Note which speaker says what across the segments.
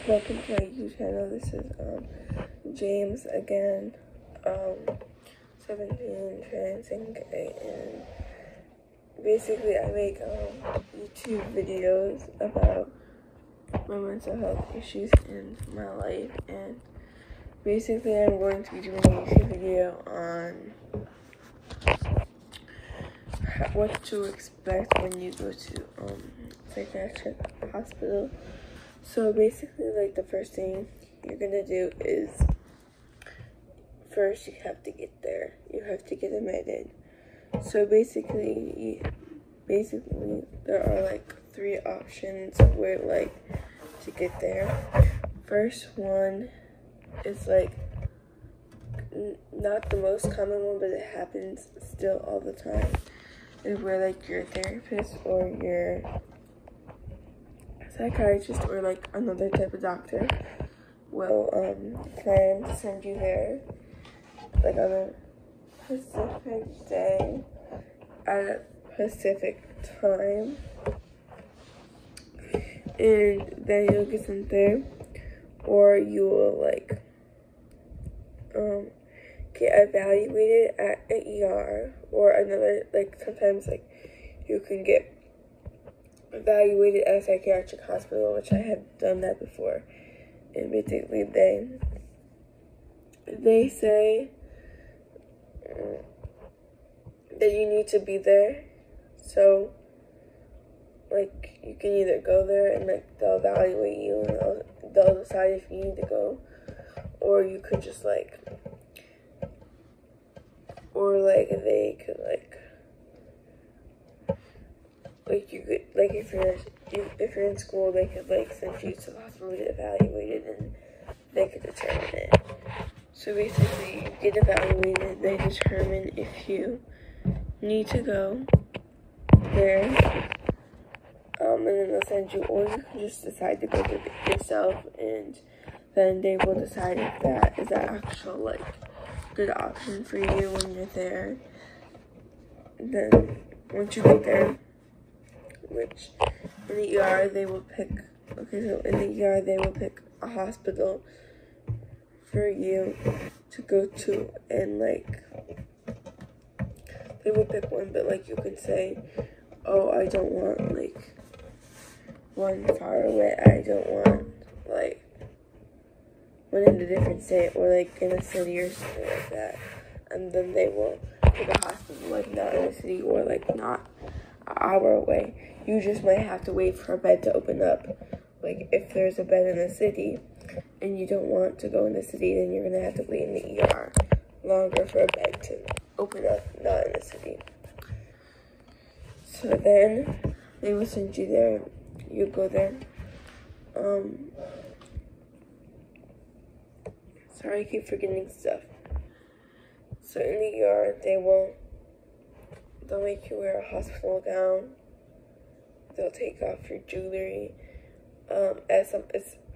Speaker 1: Welcome to my YouTube channel. This is James again, 17, trans and gay, and basically I make YouTube videos about my mental health issues in my life, and basically I'm going to be doing a YouTube video on what to expect when you go to psychiatric hospital. So basically, like, the first thing you're gonna do is, first you have to get there. You have to get admitted. So basically there are like 3 options where, like, to get there. First one is like not the most common one, but it happens still all the time. Is where like your therapist or your psychiatrist or like another type of doctor will plan to send you there, like on a specific day at a specific time, and then you'll get sent there, or you will like get evaluated at an ER or another, like sometimes like you can get evaluated at a psychiatric hospital, which I have done that before. And basically they say that you need to be there. So like you can either go there and like they'll evaluate you and they'll decide if you need to go, or you could just like, or like they could like you could, like if you're in school, they could like send you to the hospital to get evaluated and they could determine it. So basically you get evaluated, they determine if you need to go there, and then they'll send you, or you can just decide to go to it yourself, and then they will decide if that is an actual like good option for you when you're there. Then once you get there, which in the ER they will pick, a hospital for you to go to, and like they will pick one, but like you can say, oh, I don't want like one far away, I don't want like one in a different state or like in a city or something like that, and then they will pick a hospital like not in a city or like not an hour away. You just might have to wait for a bed to open up. Like if there's a bed in the city and you don't want to go in the city, then you're gonna have to wait in the ER longer for a bed to open up, not in the city. So then they will send you there. You go there. Sorry, I keep forgetting stuff. So in the ER, they'll make you wear a hospital gown. They'll take off your jewelry. It's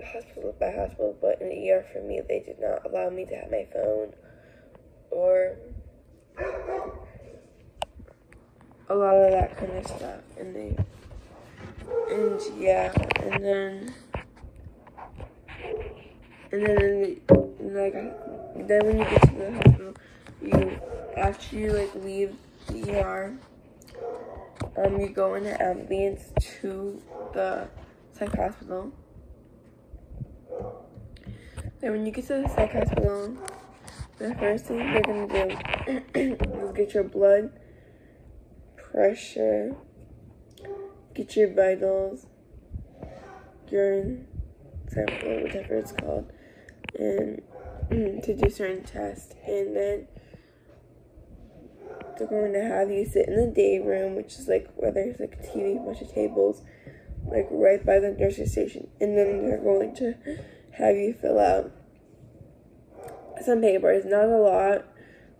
Speaker 1: hospital by hospital, but in the ER for me, they did not allow me to have my phone or a lot of that kind of stuff. And then when you get to the hospital, after you like leave the ER, you go in an ambulance to the psych hospital. Then when you get to the psych hospital, the first thing they're gonna do is get your blood pressure, get your vitals, urine sample, whatever it's called, and to do certain tests. And then they're going to have you sit in the day room, which is like where there's like a TV, a bunch of tables, like right by the nurse's station. And then they're going to have you fill out some papers, not a lot,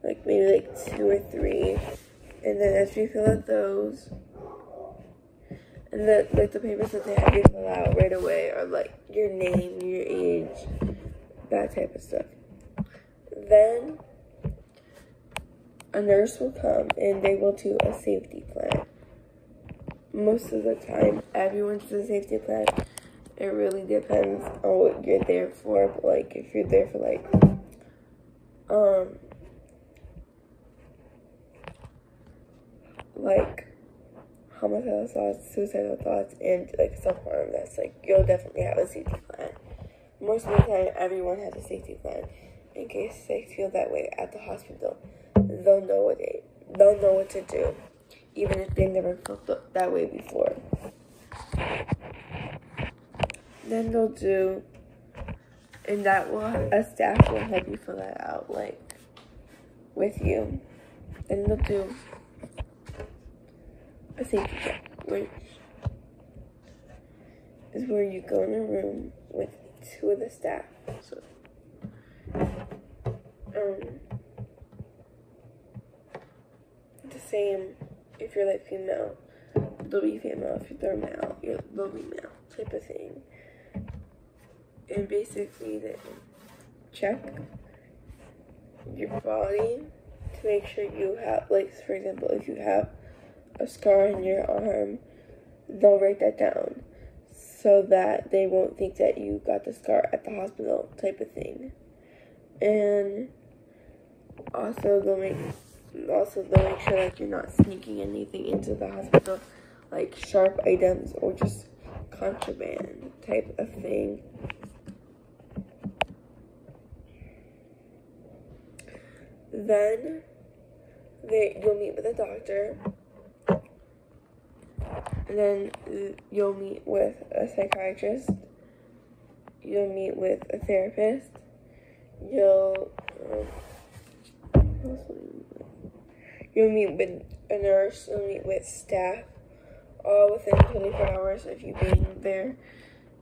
Speaker 1: like maybe like 2 or 3. And then after you fill out those, and then like the papers that they have you fill out right away are like your name, your age, that type of stuff. Then a nurse will come and they will do a safety plan. Most of the time, everyone does a safety plan, It really depends on what you're there for. But, like, if you're there for, like, homicidal thoughts, suicidal thoughts, and, like, self-harm, that's, like, you'll definitely have a safety plan. Most of the time, everyone has a safety plan. In case they feel that way at the hospital, they'll know what to do, even if they never felt that way before. Then they'll do, and a staff will help you fill that out, like, with you. Then they'll do a safety check, which is where you go in a room with 2 of the staff. So, the same if you're, like, female, they'll be female. If they're male, they'll be male, type of thing. And basically, they check your body to make sure you have, like, for example, if you have a scar on your arm, they'll write that down so that they won't think that you got the scar at the hospital, type of thing. And also they'll make sure, like, you're not sneaking anything into the hospital, like sharp items or just contraband type of thing. Then you'll meet with a doctor, and then you'll meet with a psychiatrist, you'll meet with a therapist, you'll meet with a nurse, you'll meet with staff, all within 24 hours of you being there.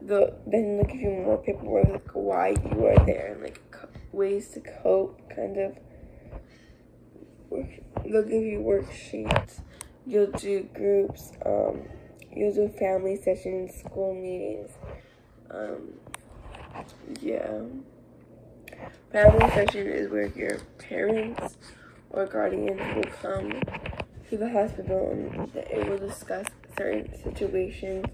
Speaker 1: Then they'll give you more paperwork, like why you are there, and like ways to cope, kind of. They'll give you worksheets, you'll do groups, you'll do family sessions, school meetings, Family session is where your parents or guardians will come to the hospital and it will discuss certain situations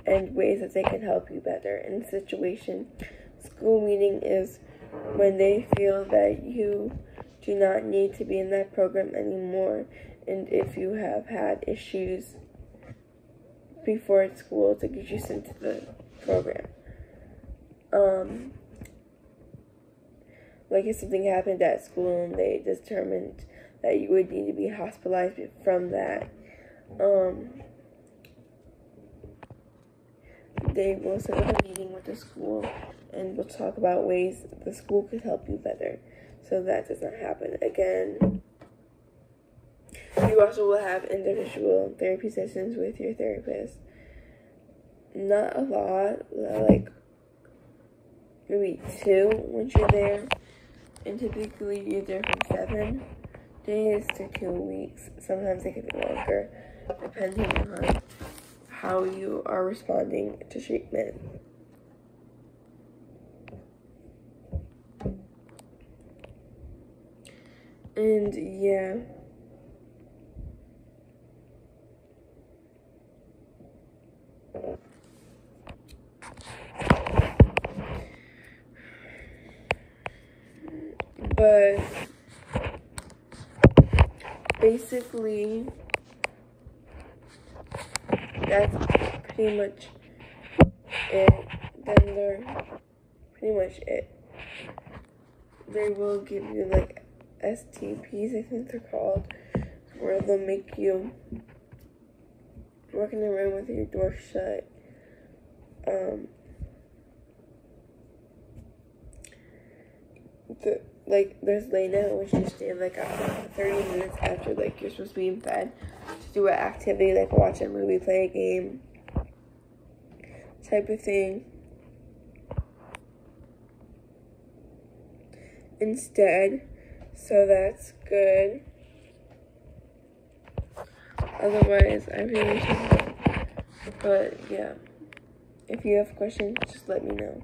Speaker 1: and ways that they can help you better in the situation. School meeting is when they feel that you do not need to be in that program anymore, and if you have had issues before school to get you sent to the program. Like if something happened at school and they determined that you would need to be hospitalized from that, they will set up a meeting with the school and we'll talk about ways the school could help you better so that does not happen again. You also will have individual therapy sessions with your therapist. Not a lot, like maybe 2 once you're there. And typically you're there from 7 days to 2 weeks. Sometimes it can be longer, depending on how you are responding to treatment. And yeah. But basically, that's pretty much it. Then they're pretty much it. They will give you like STPs, I think they're called, where they'll make you work in the room with your door shut. There's lay night, which you stay like 30 minutes after like you're supposed to be in bed to do an activity like watch a movie, play a game, type of thing. Instead, so that's good. Otherwise, I really should. But yeah, if you have questions, just let me know.